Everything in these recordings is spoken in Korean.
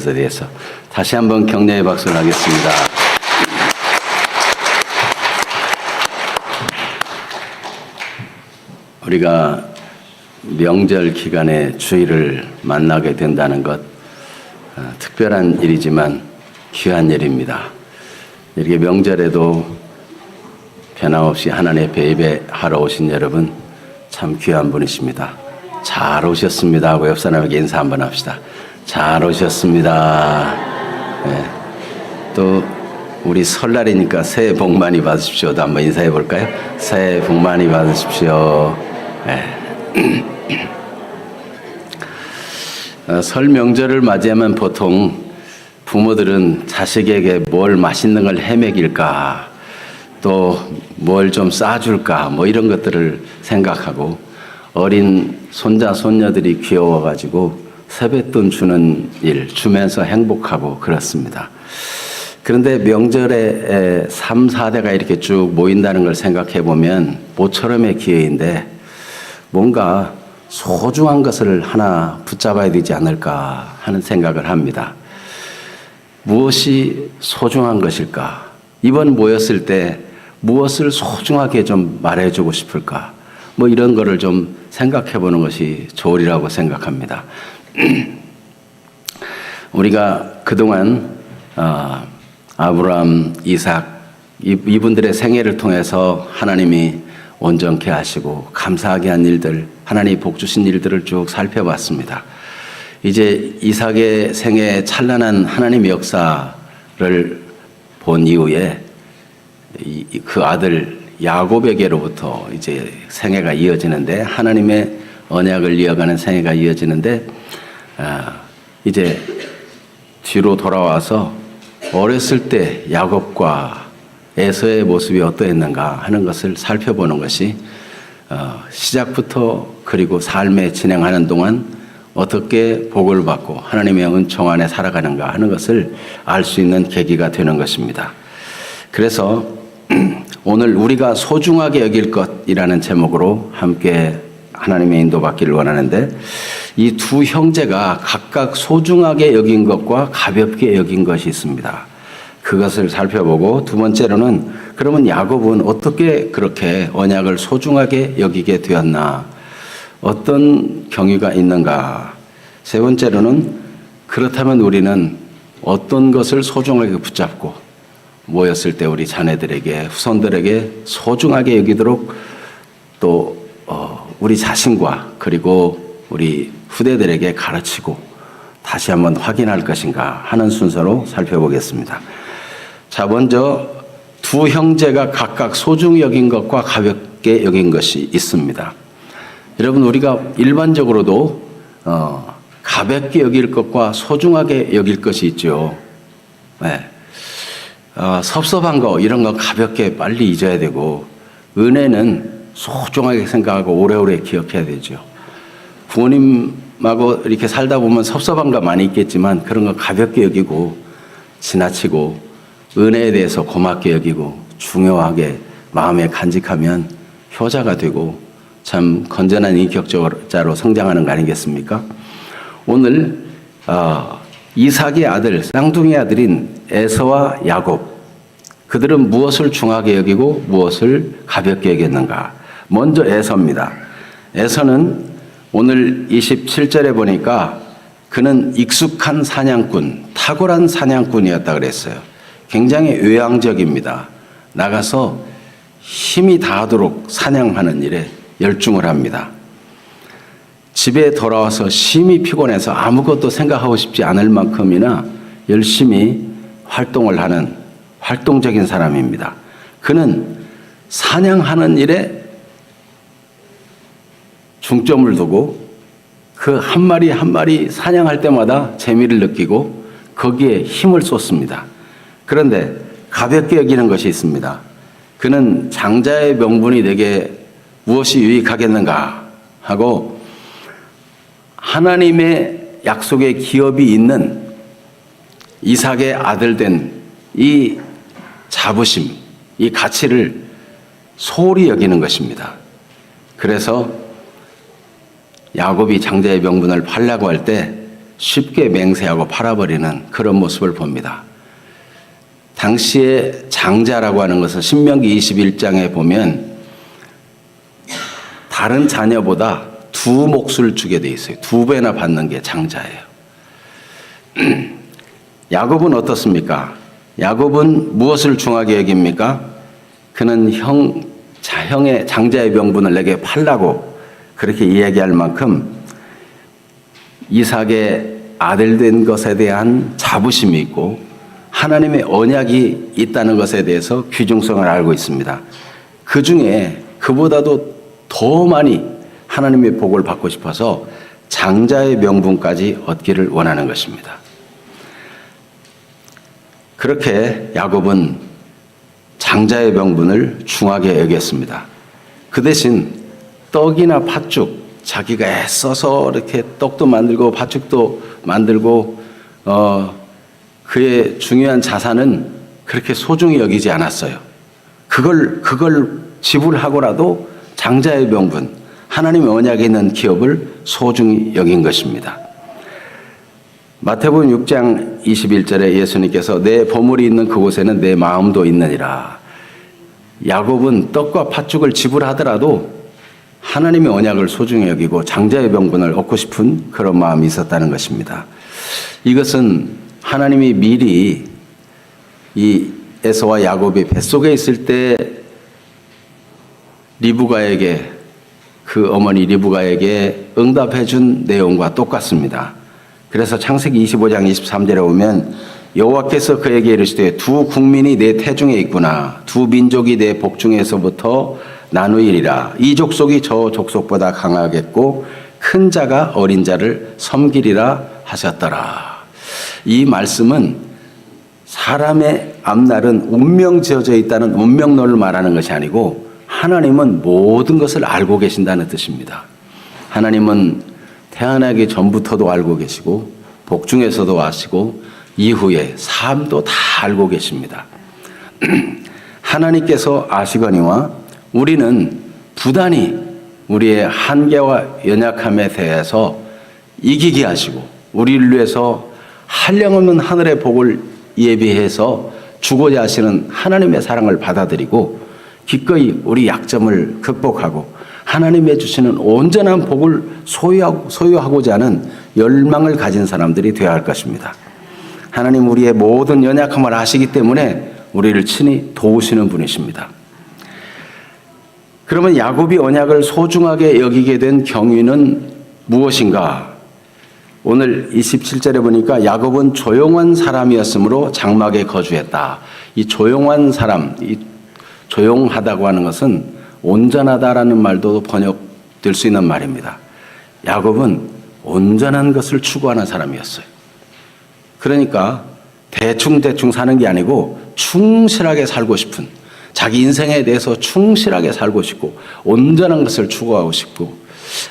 대해서 다시 한번 격려의 박수를 하겠습니다. 우리가 명절 기간에 주일을 만나게 된다는 것, 특별한 일이지만 귀한 일입니다. 이렇게 명절에도 변함없이 하나님 앞에 예배하러 오신 여러분 참 귀한 분이십니다. 잘 오셨습니다 하고 옆 사람에게 인사 한번 합시다. 잘 오셨습니다. 네. 또 우리 설날이니까 새해 복 많이 받으십시오도 한번 인사해 볼까요? 새해 복 많이 받으십시오. 네. 설 명절을 맞이하면 보통 부모들은 자식에게 뭘 맛있는 걸 해먹일까, 또 뭘 좀 싸줄까, 뭐 이런 것들을 생각하고, 어린 손자 손녀들이 귀여워가지고 세뱃돈 주는 일 주면서 행복하고 그렇습니다. 그런데 명절에 3, 4대가 이렇게 쭉 모인다는 걸 생각해 보면 모처럼의 기회인데 뭔가 소중한 것을 하나 붙잡아야 되지 않을까 하는 생각을 합니다. 무엇이 소중한 것일까? 이번 모였을 때 무엇을 소중하게 좀 말해주고 싶을까? 뭐 이런 거를 좀 생각해 보는 것이 좋으리라고 생각합니다. 우리가 그동안 아브라함, 이삭 이분들의 생애를 통해서 하나님이 온전케 하시고 감사하게 한 일들, 하나님이 복 주신 일들을 쭉 살펴봤습니다. 이제 이삭의 생애 찬란한 하나님의 역사를 본 이후에 그 아들 야곱에게로부터 이제 생애가 이어지는데, 하나님의 언약을 이어가는 생애가 이어지는데, 이제 뒤로 돌아와서 어렸을 때 야곱과 에서의 모습이 어떠했는가 하는 것을 살펴보는 것이 시작부터 그리고 삶에 진행하는 동안 어떻게 복을 받고 하나님의 은총 안에 살아가는가 하는 것을 알 수 있는 계기가 되는 것입니다. 그래서 오늘 우리가 소중하게 여길 것이라는 제목으로 함께 하나님의 인도받기를 원하는데, 이 두 형제가 각각 소중하게 여긴 것과 가볍게 여긴 것이 있습니다. 그것을 살펴보고, 두 번째로는 그러면 야곱은 어떻게 그렇게 언약을 소중하게 여기게 되었나, 어떤 경위가 있는가, 세 번째로는 그렇다면 우리는 어떤 것을 소중하게 붙잡고 모였을 때 우리 자녀들에게, 후손들에게 소중하게 여기도록 또 우리 자신과 그리고 우리 후대들에게 가르치고 다시 한번 확인할 것인가 하는 순서로 살펴보겠습니다. 자, 먼저 두 형제가 각각 소중히 여긴 것과 가볍게 여긴 것이 있습니다. 여러분, 우리가 일반적으로도 가볍게 여길 것과 소중하게 여길 것이 있죠. 네. 섭섭한 거 이런 거 가볍게 빨리 잊어야 되고, 은혜는 소중하게 생각하고 오래오래 기억해야 되죠. 부모님하고 이렇게 살다 보면 섭섭한 거 많이 있겠지만 그런 거 가볍게 여기고 지나치고 은혜에 대해서 고맙게 여기고 중요하게 마음에 간직하면 효자가 되고 참 건전한 인격자로 성장하는 거 아니겠습니까? 오늘 이삭의 아들, 쌍둥이 아들인 에서와 야곱, 그들은 무엇을 중하게 여기고 무엇을 가볍게 여겼는가? 먼저 에서입니다. 에서는 오늘 27절에 보니까 그는 익숙한 사냥꾼, 탁월한 사냥꾼이었다 그랬어요. 굉장히 외향적입니다. 나가서 힘이 다하도록 사냥하는 일에 열중을 합니다. 집에 돌아와서 심히 피곤해서 아무것도 생각하고 싶지 않을 만큼이나 열심히 활동을 하는 활동적인 사람입니다. 그는 사냥하는 일에 중점을 두고 그 한 마리 한 마리 사냥할 때마다 재미를 느끼고 거기에 힘을 쏟습니다. 그런데 가볍게 여기는 것이 있습니다. 그는 장자의 명분이 내게 무엇이 유익하겠는가 하고 하나님의 약속의 기업이 있는 이삭의 아들 된 이 자부심, 이 가치를 소홀히 여기는 것입니다. 그래서 야곱이 장자의 명분을 팔려고 할 때 쉽게 맹세하고 팔아버리는 그런 모습을 봅니다. 당시에 장자라고 하는 것은 신명기 21장에 보면 다른 자녀보다 두 몫을 주게 돼 있어요. 두 배나 받는 게 장자예요. 야곱은 어떻습니까? 야곱은 무엇을 중하게 여깁니까? 그는 형의 장자의 명분을 내게 팔라고 그렇게 이야기할 만큼 이삭의 아들 된 것에 대한 자부심이 있고 하나님의 언약이 있다는 것에 대해서 귀중성을 알고 있습니다. 그 중에 그보다도 더 많이 하나님의 복을 받고 싶어서 장자의 명분까지 얻기를 원하는 것입니다. 그렇게 야곱은 장자의 명분을 중하게 여겼습니다. 그 대신 떡이나 팥죽, 자기가 애써서 이렇게 떡도 만들고 팥죽도 만들고 그의 중요한 자산은 그렇게 소중히 여기지 않았어요. 그걸 지불하고라도 장자의 명분, 하나님의 언약에 있는 기업을 소중히 여긴 것입니다. 마태복음 6장 21절에 예수님께서 내 보물이 있는 그곳에는 내 마음도 있느니라. 야곱은 떡과 팥죽을 지불하더라도 하나님의 언약을 소중히 여기고 장자의 명분을 얻고 싶은 그런 마음이 있었다는 것입니다. 이것은 하나님이 미리 이 에서와 야곱이 뱃속에 있을 때 리브가에게 그 어머니 리브가에게 응답해 준 내용과 똑같습니다. 그래서 창세기 25장 23절에 보면 여호와께서 그에게 이르시되 두 국민이 내 태중에 있구나. 두 민족이 내 복중에서부터 나누이리라. 이 족속이 저 족속보다 강하겠고 큰 자가 어린 자를 섬기리라 하셨더라. 이 말씀은 사람의 앞날은 운명 지어져 있다는 운명론을 말하는 것이 아니고 하나님은 모든 것을 알고 계신다는 뜻입니다. 하나님은 태어나기 전부터도 알고 계시고 복중에서도 아시고 이후에 삶도 다 알고 계십니다. 하나님께서 아시거니와 우리는 부단히 우리의 한계와 연약함에 대해서 이기게 하시고 우리를 위해서 한량없는 하늘의 복을 예비해서 주고자 하시는 하나님의 사랑을 받아들이고 기꺼이 우리 약점을 극복하고 하나님의 주시는 온전한 복을 소유하고자 하는 열망을 가진 사람들이 되어야 할 것입니다. 하나님 우리의 모든 연약함을 아시기 때문에 우리를 친히 도우시는 분이십니다. 그러면 야곱이 언약을 소중하게 여기게 된 경위는 무엇인가? 오늘 27절에 보니까 야곱은 조용한 사람이었으므로 장막에 거주했다. 이 조용한 사람, 이 조용하다고 하는 것은 온전하다라는 말도 번역될 수 있는 말입니다. 야곱은 온전한 것을 추구하는 사람이었어요. 그러니까 대충 사는 게 아니고 충실하게 살고 싶은, 자기 인생에 대해서 충실하게 살고 싶고 온전한 것을 추구하고 싶고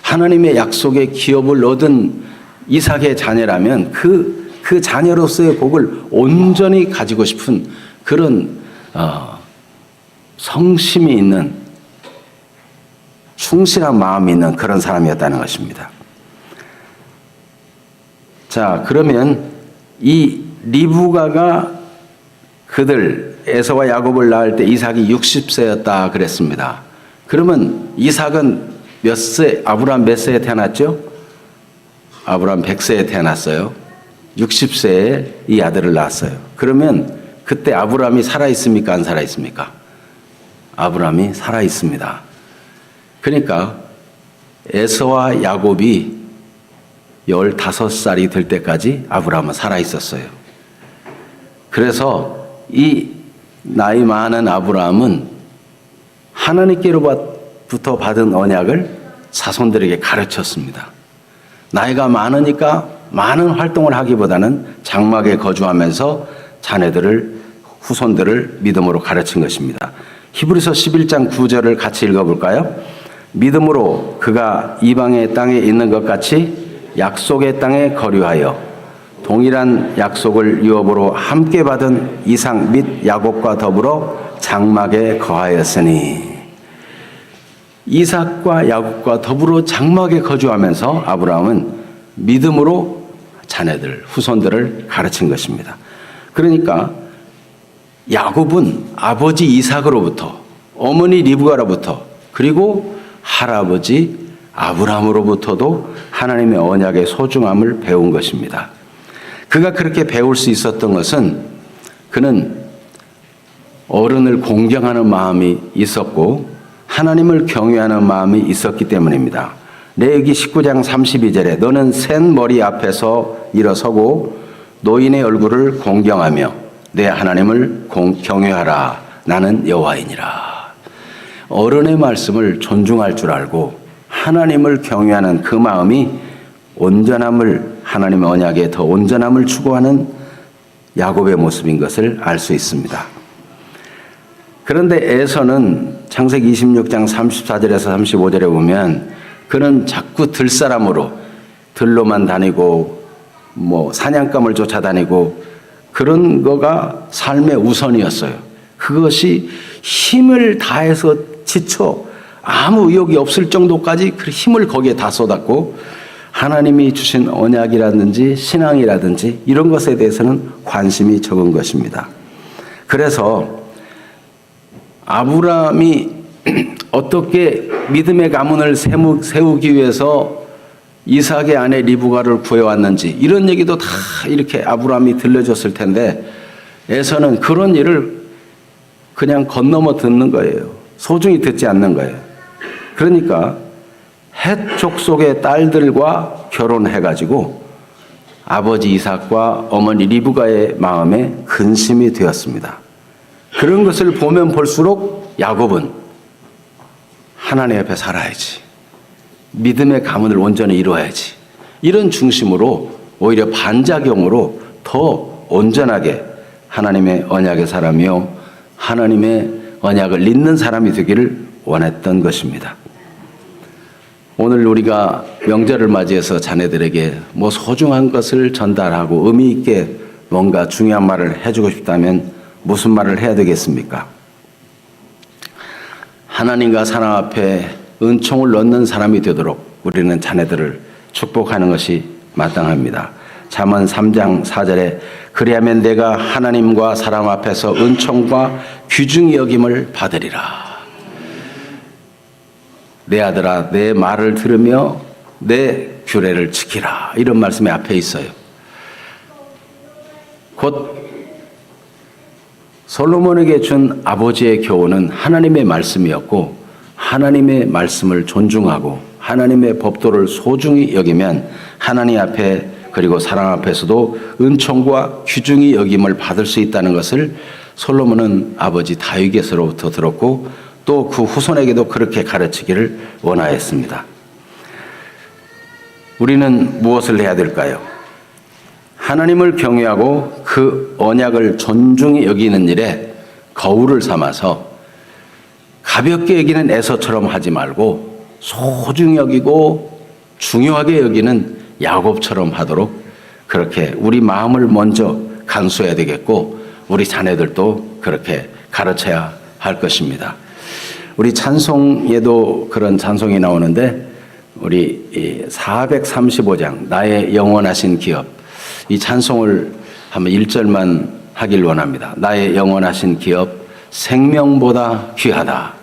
하나님의 약속의 기업을 얻은 이삭의 자녀라면 그 자녀로서의 복을 온전히 가지고 싶은 그런 성심이 있는 충실한 마음이 있는 그런 사람이었다는 것입니다. 자, 그러면 이 리브가가 그들 에서와 야곱을 낳을 때 이삭이 60세였다 그랬습니다. 그러면 이삭은 몇 세, 아브라함 몇 세에 태어났죠? 아브라함 100세에 태어났어요. 60세에 이 아들을 낳았어요. 그러면 그때 아브라함이 살아있습니까? 안 살아있습니까? 아브라함이 살아있습니다. 그러니까 에서와 야곱이 15살이 될 때까지 아브라함은 살아있었어요. 그래서 이 나이 많은 아브라함은 하나님께로부터 받은 언약을 자손들에게 가르쳤습니다. 나이가 많으니까 많은 활동을 하기보다는 장막에 거주하면서 후손들을 믿음으로 가르친 것입니다. 히브리서 11장 9절을 같이 읽어볼까요? 믿음으로 그가 이방의 땅에 있는 것 같이 약속의 땅에 거류하여 동일한 약속을 유업으로 함께 받은 이삭 및 야곱과 더불어 장막에 거하였으니, 이삭과 야곱과 더불어 장막에 거주하면서 아브라함은 믿음으로 자녀들, 후손들을 가르친 것입니다. 그러니까 야곱은 아버지 이삭으로부터, 어머니 리브가로부터, 그리고 할아버지 아브라함으로부터도 하나님의 언약의 소중함을 배운 것입니다. 그가 그렇게 배울 수 있었던 것은 그는 어른을 공경하는 마음이 있었고 하나님을 경외하는 마음이 있었기 때문입니다. 레위기 19장 32절에 너는 센 머리 앞에서 일어서고 노인의 얼굴을 공경하며 내 하나님을 경외하라. 나는 여호와이니라. 어른의 말씀을 존중할 줄 알고 하나님을 경외하는 그 마음이 온전함을, 하나님의 언약에 더 온전함을 추구하는 야곱의 모습인 것을 알 수 있습니다. 그런데 에서는 창세기 26장 34절에서 35절에 보면 그는 자꾸 들사람으로 들로만 다니고 사냥감을 쫓아다니고 그런 거가 삶의 우선이었어요. 그것이 힘을 다해서 지쳐 아무 의욕이 없을 정도까지 그 힘을 거기에 다 쏟았고 하나님이 주신 언약이라든지 신앙이라든지 이런 것에 대해서는 관심이 적은 것입니다. 그래서 아브라함이 어떻게 믿음의 가문을 세우기 위해서 이삭의 아내 리브가를 구해왔는지 이런 얘기도 다 이렇게 아브라함이 들려줬을 텐데 에서는 그런 일을 그냥 건너머 듣는 거예요. 소중히 듣지 않는 거예요. 그러니까 헷 족속의 딸들과 결혼해가지고 아버지 이삭과 어머니 리브가의 마음에 근심이 되었습니다. 그런 것을 보면 볼수록 야곱은 하나님 앞에 살아야지, 믿음의 가문을 온전히 이루어야지, 이런 중심으로 오히려 반작용으로 더 온전하게 하나님의 언약의 사람이요 하나님의 언약을 잇는 사람이 되기를 원했던 것입니다. 오늘 우리가 명절을 맞이해서 자녀들에게 소중한 것을 전달하고 의미 있게 뭔가 중요한 말을 해주고 싶다면 무슨 말을 해야 되겠습니까? 하나님과 사람 앞에 은총을 넣는 사람이 되도록 우리는 자녀들을 축복하는 것이 마땅합니다. 잠언 3장 4절에 그리하면 내가 하나님과 사람 앞에서 은총과 귀중히 여김을 받으리라. 내 아들아 내 말을 들으며 내 규례를 지키라. 이런 말씀이 앞에 있어요. 곧 솔로몬에게 준 아버지의 교훈은 하나님의 말씀이었고 하나님의 말씀을 존중하고 하나님의 법도를 소중히 여기면 하나님 앞에 그리고 사람 앞에서도 은총과 귀중히 여김을 받을 수 있다는 것을 솔로몬은 아버지 다윗에게로부터 들었고 또 그 후손에게도 그렇게 가르치기를 원하였습니다. 우리는 무엇을 해야 될까요? 하나님을 경외하고 그 언약을 존중히 여기는 일에 거울을 삼아서 가볍게 여기는 에서처럼 하지 말고 소중히 여기고 중요하게 여기는 야곱처럼 하도록 그렇게 우리 마음을 먼저 간수해야 되겠고 우리 자녀들도 그렇게 가르쳐야 할 것입니다. 우리 찬송에도 그런 찬송이 나오는데 우리 435장 나의 영원하신 기업, 이 찬송을 한번 1절만 하길 원합니다. 나의 영원하신 기업 생명보다 귀하다.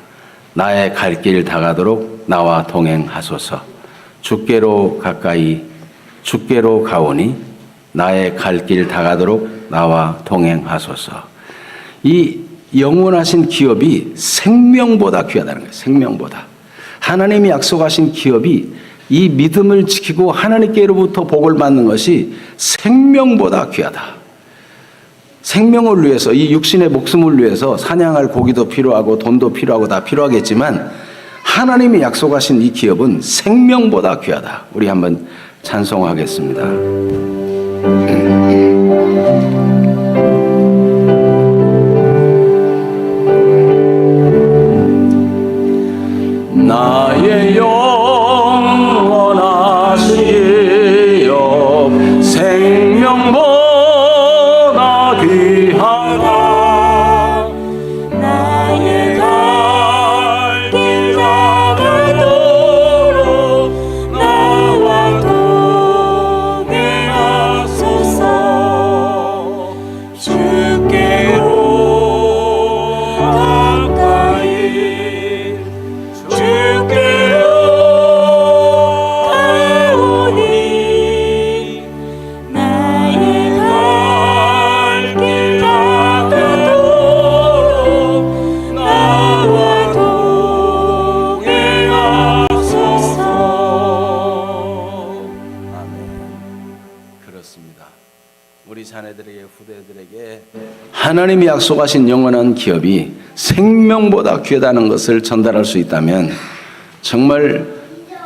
나의 갈 길 다가도록 나와 동행하소서. 주께로 가까이 주께로 가오니 나의 갈 길 다가도록 나와 동행하소서. 이 영원하신 기업이 생명보다 귀하다는 거예요. 생명보다. 하나님이 약속하신 기업이 이 믿음을 지키고 하나님께로부터 복을 받는 것이 생명보다 귀하다. 생명을 위해서 이 육신의 목숨을 위해서 사냥할 고기도 필요하고 돈도 필요하고 다 필요하겠지만 하나님이 약속하신 이 기업은 생명보다 귀하다. 우리 한번 찬송하겠습니다. 나의 영원하신 기업 생명보다 귀하다. 나의 갈 길 다가도록 나와 동행하소서. 자녀들에게 후대들에게 하나님이 약속하신 영원한 기업이 생명보다 귀하다는 것을 전달할 수 있다면 정말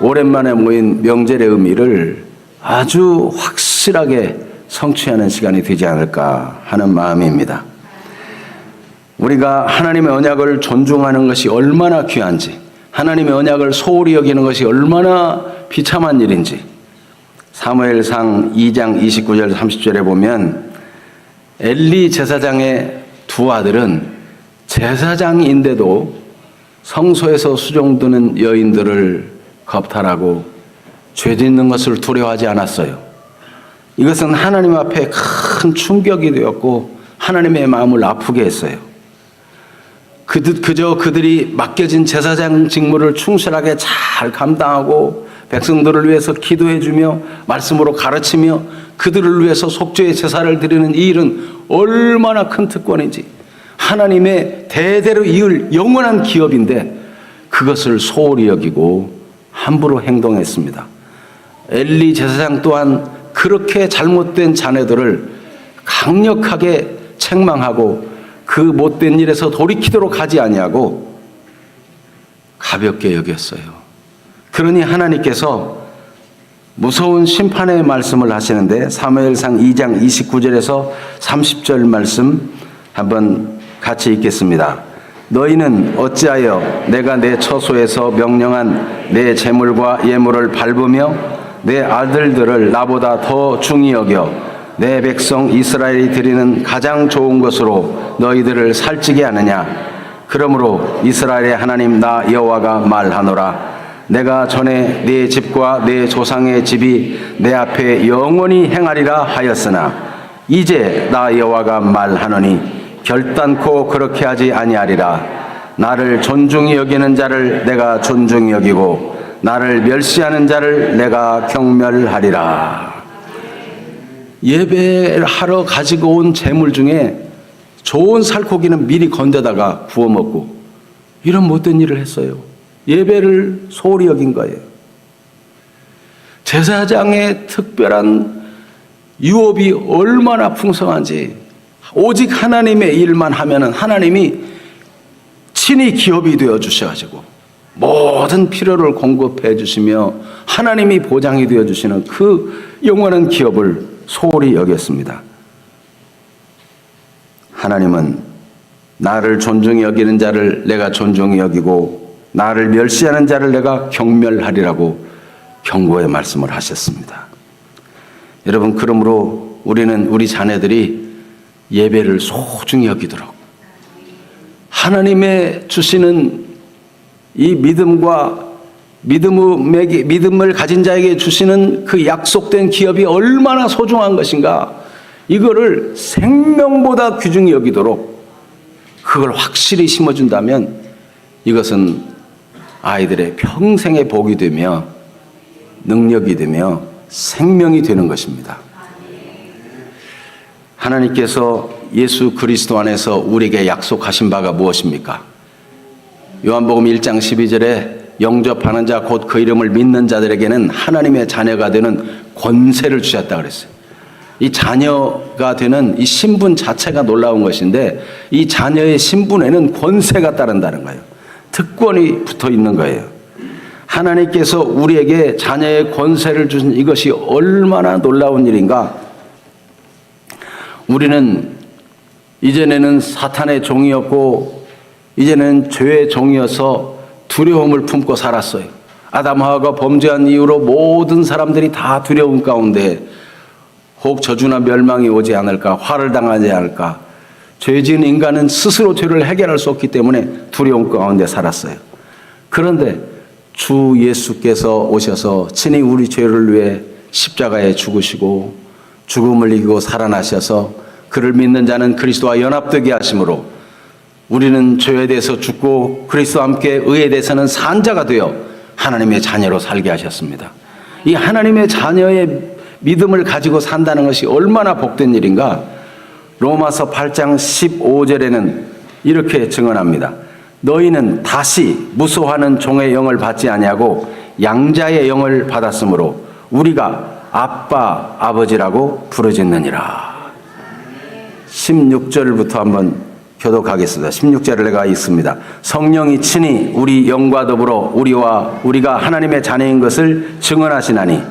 오랜만에 모인 명절의 의미를 아주 확실하게 성취하는 시간이 되지 않을까 하는 마음입니다. 우리가 하나님의 언약을 존중하는 것이 얼마나 귀한지, 하나님의 언약을 소홀히 여기는 것이 얼마나 비참한 일인지 사무엘상 2장 29절 30절에 보면 엘리 제사장의 두 아들은 제사장인데도 성소에서 수종드는 여인들을 겁탈하고 죄 짓는 것을 두려워하지 않았어요. 이것은 하나님 앞에 큰 충격이 되었고 하나님의 마음을 아프게 했어요. 그저 그들이 맡겨진 제사장 직무를 충실하게 잘 감당하고 백성들을 위해서 기도해주며 말씀으로 가르치며 그들을 위해서 속죄의 제사를 드리는 이 일은 얼마나 큰 특권인지, 하나님의 대대로 이을 영원한 기업인데 그것을 소홀히 여기고 함부로 행동했습니다. 엘리 제사장 또한 그렇게 잘못된 자녀들을 강력하게 책망하고 그 못된 일에서 돌이키도록 하지 아니하고 가볍게 여겼어요. 그러니 하나님께서 무서운 심판의 말씀을 하시는데 사무엘상 2장 29절에서 30절 말씀 한번 같이 읽겠습니다. 너희는 어찌하여 내가 내 처소에서 명령한 내 재물과 예물을 밟으며 내 아들들을 나보다 더 중히 여겨 내 백성 이스라엘이 드리는 가장 좋은 것으로 너희들을 살찌게 하느냐? 그러므로 이스라엘의 하나님 나 여호와가 말하노라. 내가 전에 네 집과 네 조상의 집이 내 앞에 영원히 행하리라 하였으나 이제 나 여호와가 말하노니 결단코 그렇게 하지 아니하리라. 나를 존중히 여기는 자를 내가 존중히 여기고 나를 멸시하는 자를 내가 경멸하리라. 예배하러 가지고 온 재물 중에 좋은 살코기는 미리 건져다가 구워 먹고 이런 못된 일을 했어요. 예배를 소홀히 여긴 거예요. 제사장의 특별한 유업이 얼마나 풍성한지, 오직 하나님의 일만 하면은 하나님이 친히 기업이 되어 주셔가지고 모든 필요를 공급해 주시며 하나님이 보장이 되어 주시는 그 영원한 기업을 소홀히 여겼습니다. 하나님은 나를 존중히 여기는 자를 내가 존중히 여기고 나를 멸시하는 자를 내가 경멸하리라고 경고의 말씀을 하셨습니다. 여러분, 그러므로 우리는 우리 자녀들이 예배를 소중히 여기도록 하나님의 주시는 이 믿음을 가진 자에게 주시는 그 약속된 기업이 얼마나 소중한 것인가, 이거를 생명보다 귀중히 여기도록 그걸 확실히 심어준다면 이것은 아이들의 평생의 복이 되며 능력이 되며 생명이 되는 것입니다. 하나님께서 예수 그리스도 안에서 우리에게 약속하신 바가 무엇입니까? 요한복음 1장 12절에 영접하는 자 곧 그 이름을 믿는 자들에게는 하나님의 자녀가 되는 권세를 주셨다 그랬어요. 이 자녀가 되는 이 신분 자체가 놀라운 것인데 이 자녀의 신분에는 권세가 따른다는 거예요. 특권이 붙어 있는 거예요. 하나님께서 우리에게 자녀의 권세를 주신 이것이 얼마나 놀라운 일인가. 우리는 이전에는 사탄의 종이었고 이제는 죄의 종이어서 두려움을 품고 살았어요. 아담 하와가 범죄한 이후로 모든 사람들이 다 두려움 가운데 혹 저주나 멸망이 오지 않을까, 화를 당하지 않을까. 죄 지은 인간은 스스로 죄를 해결할 수 없기 때문에 두려움 가운데 살았어요. 그런데 주 예수께서 오셔서 친히 우리 죄를 위해 십자가에 죽으시고 죽음을 이기고 살아나셔서 그를 믿는 자는 그리스도와 연합되게 하심으로 우리는 죄에 대해서 죽고 그리스도와 함께 의에 대해서는 산 자가 되어 하나님의 자녀로 살게 하셨습니다. 이 하나님의 자녀의 믿음을 가지고 산다는 것이 얼마나 복된 일인가. 로마서 8장 15절에는 이렇게 증언합니다. 너희는 다시 무소하는 종의 영을 받지 아니하고 양자의 영을 받았으므로 우리가 아빠 아버지라고 부르짖느니라. 16절부터 한번 교독하겠습니다. 16절을 내가 읽습니다. 성령이 친히 우리 영과 더불어 우리가 하나님의 자녀인 것을 증언하시나니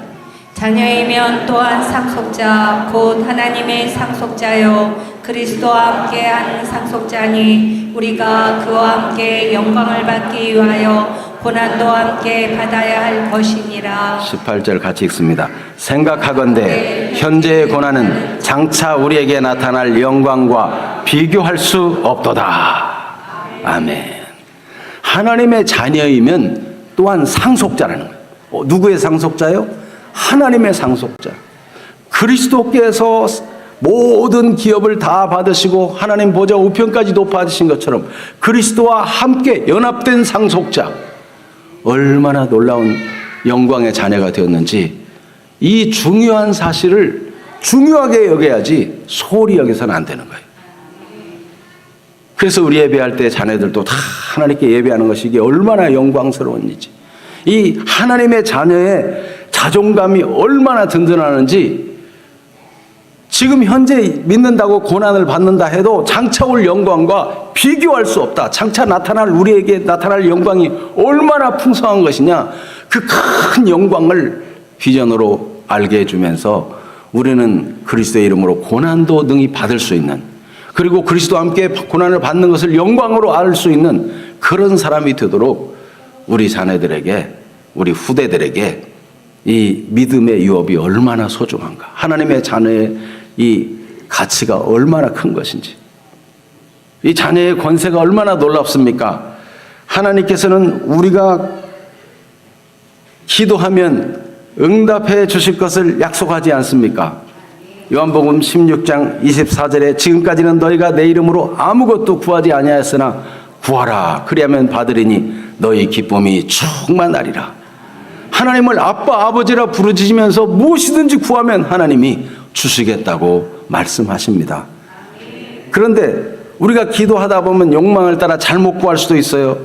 자녀이면 또한 상속자 곧 하나님의 상속자요 그리스도와 함께한 상속자니 우리가 그와 함께 영광을 받기 위하여 고난도 함께 받아야 할 것이니라. 18절 같이 읽습니다. 생각하건대 현재의 고난은 장차 우리에게 나타날 영광과 비교할 수 없도다. 아멘. 하나님의 자녀이면 또한 상속자라는 거예요. 누구의 상속자요? 하나님의 상속자. 그리스도께서 모든 기업을 다 받으시고 하나님 보좌 우편까지 높아지신 것처럼 그리스도와 함께 연합된 상속자. 얼마나 놀라운 영광의 자녀가 되었는지 이 중요한 사실을 중요하게 여겨야지 소홀히 여겨서는 안 되는 거예요. 그래서 우리 예배할 때 자녀들도 다 하나님께 예배하는 것이 이게 얼마나 영광스러운 일이지. 이 하나님의 자녀의 자존감이 얼마나 든든하는지 지금 현재 믿는다고 고난을 받는다 해도 장차 올 영광과 비교할 수 없다. 장차 우리에게 나타날 영광이 얼마나 풍성한 것이냐. 그 큰 영광을 비전으로 알게 해주면서 우리는 그리스도의 이름으로 고난도 능히 받을 수 있는, 그리고 그리스도와 함께 고난을 받는 것을 영광으로 알 수 있는 그런 사람이 되도록 우리 자녀들에게, 우리 후대들에게 이 믿음의 유업이 얼마나 소중한가, 하나님의 자녀의 이 가치가 얼마나 큰 것인지, 이 자녀의 권세가 얼마나 놀랍습니까? 하나님께서는 우리가 기도하면 응답해 주실 것을 약속하지 않습니까? 요한복음 16장 24절에 지금까지는 너희가 내 이름으로 아무것도 구하지 아니하였으나 구하라 그리하면 받으리니 너희 기쁨이 충만하리라. 하나님을 아빠 아버지라 부르짖으면서 무엇이든지 구하면 하나님이 주시겠다고 말씀하십니다. 그런데 우리가 기도하다 보면 욕망을 따라 잘못 구할 수도 있어요.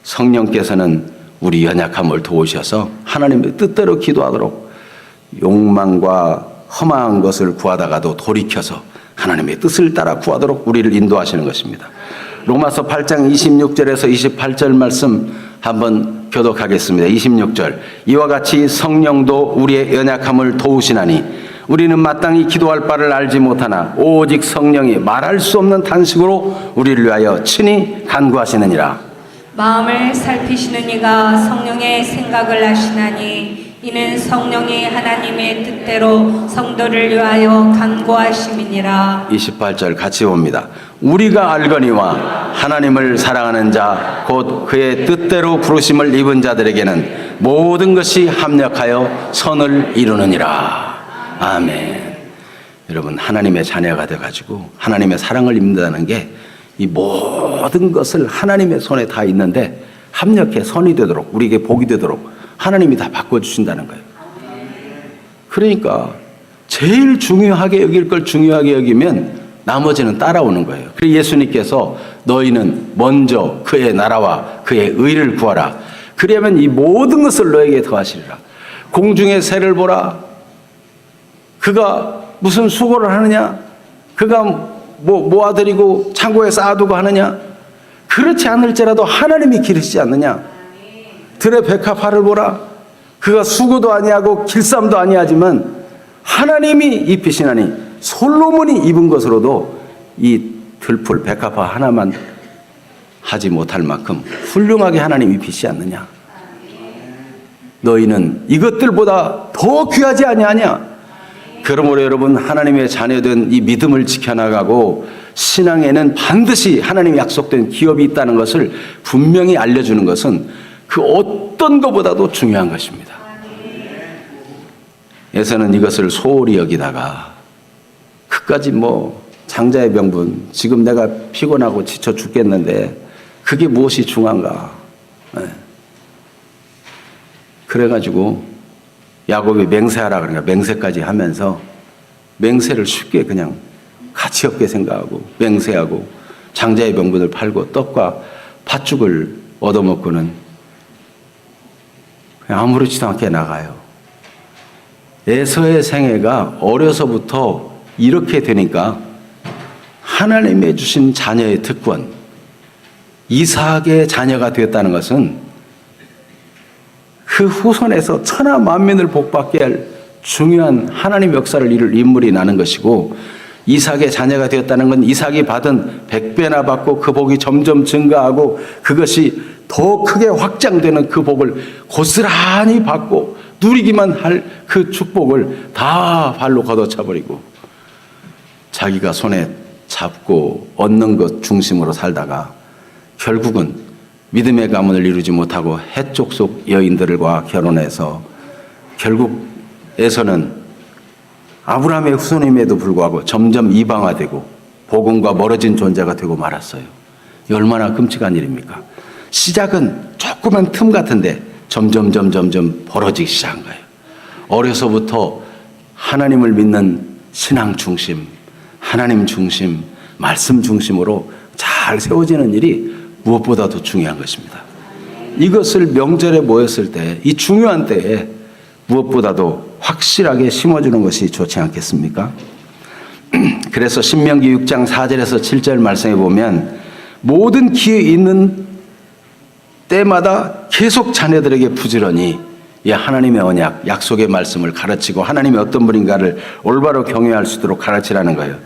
성령께서는 우리 연약함을 도우셔서 하나님의 뜻대로 기도하도록 욕망과 험한 것을 구하다가도 돌이켜서 하나님의 뜻을 따라 구하도록 우리를 인도하시는 것입니다. 로마서 8장 26절에서 28절 말씀 한번 교독하겠습니다. 26절 이와 같이 성령도 우리의 연약함을 도우시나니 우리는 마땅히 기도할 바를 알지 못하나 오직 성령이 말할 수 없는 탄식으로 우리를 위하여 친히 간구하시느니라. 마음을 살피시는 이가 성령의 생각을 하시나니 이는 성령이 하나님의 뜻대로 성도를 위하여 간구하심이니라. 28절 같이 봅니다. 우리가 알거니와 하나님을 사랑하는 자 곧 그의 뜻대로 부르심을 입은 자들에게는 모든 것이 합력하여 선을 이루느니라. 아멘. 여러분, 하나님의 자녀가 돼가지고 하나님의 사랑을 입는다는 게 이 모든 것을 하나님의 손에 다 있는데 합력해 선이 되도록, 우리에게 복이 되도록 하나님이 다 바꿔주신다는 거예요. 그러니까 제일 중요하게 여길 걸 중요하게 여기면 나머지는 따라오는 거예요. 그래서 예수님께서 너희는 먼저 그의 나라와 그의 의를 구하라. 그리하면 이 모든 것을 너에게 더하시리라. 공중의 새를 보라. 그가 무슨 수고를 하느냐? 그가 모아들이고 창고에 쌓아두고 하느냐? 그렇지 않을지라도 하나님이 기르시지 않느냐? 들의 백합화를 보라. 그가 수고도 아니하고 길쌈도 아니하지만 하나님이 입히시나니 솔로몬이 입은 것으로도 이 들풀 백합화 하나만 하지 못할 만큼 훌륭하게 하나님 입히시지 않느냐? 너희는 이것들보다 더 귀하지 아니하냐? 그러므로 여러분, 하나님의 자녀된 이 믿음을 지켜나가고 신앙에는 반드시 하나님이 약속된 기업이 있다는 것을 분명히 알려주는 것은 그 어떤 것보다도 중요한 것입니다. 예서는 이것을 소홀히 여기다가 그까지 장자의 명분, 지금 내가 피곤하고 지쳐 죽겠는데 그게 무엇이 중요한가? 그래가지고 야곱이 맹세하라 그러니까 맹세까지 하면서 맹세를 쉽게 그냥 가치 없게 생각하고 맹세하고 장자의 명분을 팔고 떡과 팥죽을 얻어먹고는 그냥 아무렇지도 않게 나가요. 에서의 생애가 어려서부터 이렇게 되니까 하나님의 주신 자녀의 특권, 이삭의 자녀가 되었다는 것은 그 후손에서 천하 만민을 복받게 할 중요한 하나님 역사를 이룰 인물이 나는 것이고, 이삭의 자녀가 되었다는 건 이삭이 받은 100배나 받고 그 복이 점점 증가하고 그것이 더 크게 확장되는 그 복을 고스란히 받고 누리기만 할 그 축복을 다 발로 걷어차버리고 자기가 손에 잡고 얻는 것 중심으로 살다가 결국은 믿음의 가문을 이루지 못하고 해쪽 속 여인들과 결혼해서 결국 에서는 아브라함의 후손임에도 불구하고 점점 이방화되고 복음과 멀어진 존재가 되고 말았어요. 이 얼마나 끔찍한 일입니까? 시작은 조그만 틈 같은데 점점 벌어지기 시작한 거예요. 어려서부터 하나님을 믿는 신앙 중심, 하나님 중심, 말씀 중심으로 잘 세워지는 일이 무엇보다도 중요한 것입니다. 이것을 명절에 모였을 때, 이 중요한 때에 무엇보다도 확실하게 심어주는 것이 좋지 않겠습니까? 그래서 신명기 6장 4절에서 7절 말씀에 보면 모든 기회 있는 때마다 계속 자녀들에게 부지런히 이 하나님의 언약, 약속의 말씀을 가르치고 하나님이 어떤 분인가를 올바로 경외할 수 있도록 가르치라는 거예요.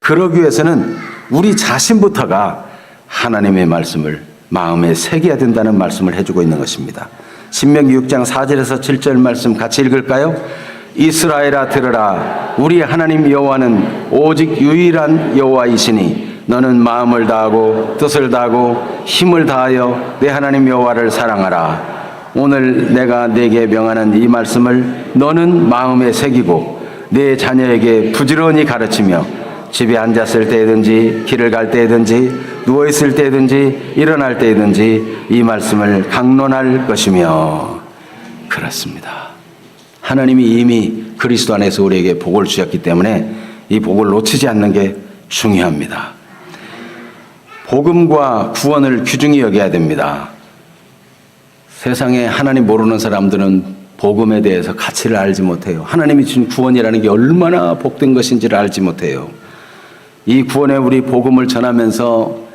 그러기 위해서는 우리 자신부터가 하나님의 말씀을 마음에 새겨야 된다는 말씀을 해주고 있는 것입니다. 신명기 6장 4절에서 7절 말씀 같이 읽을까요? 이스라엘아 들으라. 우리 하나님 여호와는 오직 유일한 여호와이시니 너는 마음을 다하고 뜻을 다하고 힘을 다하여 내 하나님 여호와를 사랑하라. 오늘 내가 네게 명하는 이 말씀을 너는 마음에 새기고 내 자녀에게 부지런히 가르치며 집에 앉았을 때든지 길을 갈 때든지 누워있을 때든지 일어날 때든지 이 말씀을 강론할 것이며. 그렇습니다. 하나님이 이미 그리스도 안에서 우리에게 복을 주셨기 때문에 이 복을 놓치지 않는 게 중요합니다. 복음과 구원을 귀중히 여겨야 됩니다. 세상에 하나님 모르는 사람들은 복음에 대해서 가치를 알지 못해요. 하나님이 주신 구원이라는 게 얼마나 복된 것인지를 알지 못해요. 이 구원의 우리 복음을 전하면서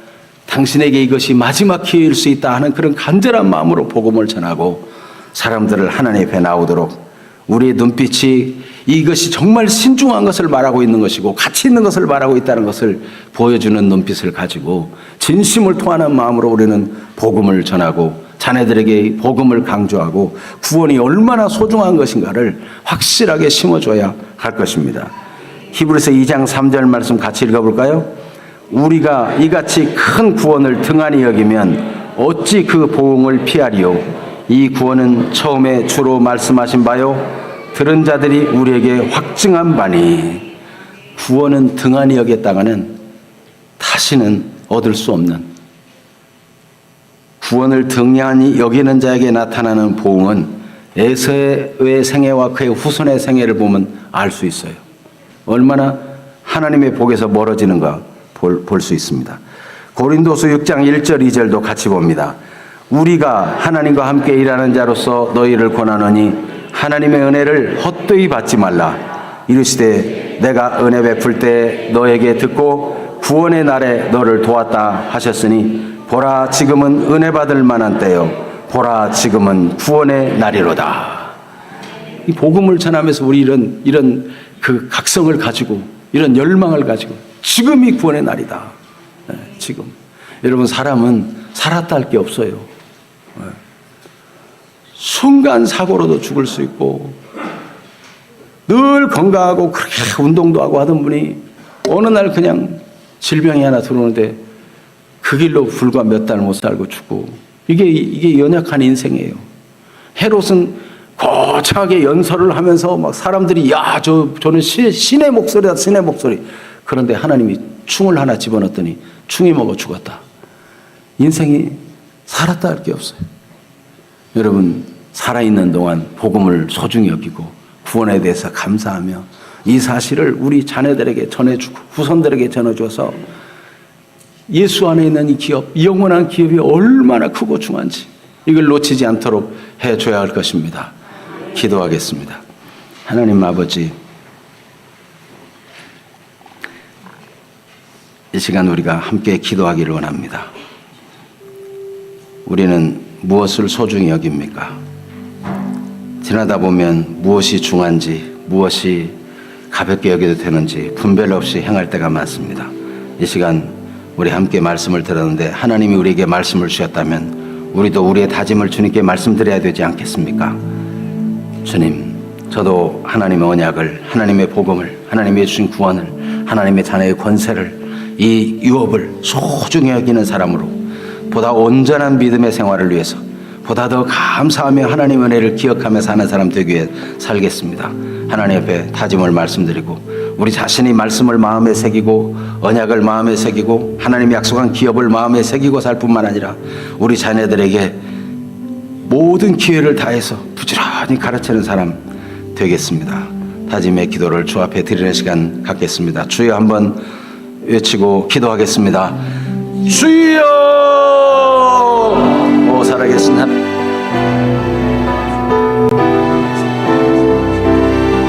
당신에게 이것이 마지막 기회일 수 있다 하는 그런 간절한 마음으로 복음을 전하고 사람들을 하나님 앞에 나오도록 우리의 눈빛이 이것이 정말 신중한 것을 말하고 있는 것이고 가치 있는 것을 말하고 있다는 것을 보여주는 눈빛을 가지고 진심을 토하는 마음으로 우리는 복음을 전하고 자녀들에게 복음을 강조하고 구원이 얼마나 소중한 것인가를 확실하게 심어줘야 할 것입니다. 히브리서 2장 3절 말씀 같이 읽어볼까요? 우리가 이같이 큰 구원을 등한히 여기면 어찌 그 보응을 피하리요? 이 구원은 처음에 주로 말씀하신 바요 들은 자들이 우리에게 확증한 바니. 구원은 등한히 여겼다가는 다시는 얻을 수 없는, 구원을 등한히 여기는 자에게 나타나는 보응은 에서의 생애와 그의 후손의 생애를 보면 알 수 있어요. 얼마나 하나님의 복에서 멀어지는가 볼 수 있습니다. 고린도서 6장 1절 2절도 같이 봅니다. 우리가 하나님과 함께 일하는 자로서 너희를 권하노니 하나님의 은혜를 헛되이 받지 말라. 이르시되 내가 은혜 베풀 때 너에게 듣고 구원의 날에 너를 도왔다 하셨으니 보라 지금은 은혜 받을 만한 때요 보라 지금은 구원의 날이로다. 이 복음을 전하면서 우리 이런 그 각성을 가지고 이런 열망을 가지고 지금이 구원의 날이다. 네, 지금 여러분 사람은 살았다 할 게 없어요. 네. 순간 사고로도 죽을 수 있고 늘 건강하고 그렇게 운동도 하고 하던 분이 어느 날 그냥 질병이 하나 들어오는데 그 길로 불과 몇 달 못 살고 죽고 이게 연약한 인생이에요. 헤롯은 거창하게 연설을 하면서 막 사람들이 저는 신의 목소리다 신의 목소리. 그런데 하나님이 충을 하나 집어넣었더니 충이 먹어 죽었다. 인생이 살았다 할 게 없어요. 여러분 살아있는 동안 복음을 소중히 여기고 구원에 대해서 감사하며 이 사실을 우리 자녀들에게 전해주고 후손들에게 전해줘서 예수 안에 있는 이 기업, 이 영원한 기업이 얼마나 크고 중요한지 이걸 놓치지 않도록 해줘야 할 것입니다. 기도하겠습니다. 하나님 아버지, 이 시간 우리가 함께 기도하기를 원합니다. 우리는 무엇을 소중히 여깁니까? 지나다 보면 무엇이 중요한지, 무엇이 가볍게 여겨도 되는지 분별 없이 행할 때가 많습니다. 이 시간 우리 함께 말씀을 들었는데 하나님이 우리에게 말씀을 주셨다면 우리도 우리의 다짐을 주님께 말씀드려야 되지 않겠습니까? 주님, 저도 하나님의 언약을, 하나님의 복음을, 하나님의 주신 구원을, 하나님의 자녀의 권세를, 이 유업을 소중히 여기는 사람으로 보다 온전한 믿음의 생활을 위해서 보다 더 감사하며 하나님의 은혜를 기억하며 사는 사람 되기 위해 살겠습니다. 하나님 앞에 다짐을 말씀드리고 우리 자신이 말씀을 마음에 새기고 언약을 마음에 새기고 하나님이 약속한 기업을 마음에 새기고 살 뿐만 아니라 우리 자녀들에게 모든 기회를 다해서 부지런히 가르치는 사람 되겠습니다. 다짐의 기도를 주 앞에 드리는 시간 갖겠습니다. 주여 한번 외치고 기도하겠습니다. 주여!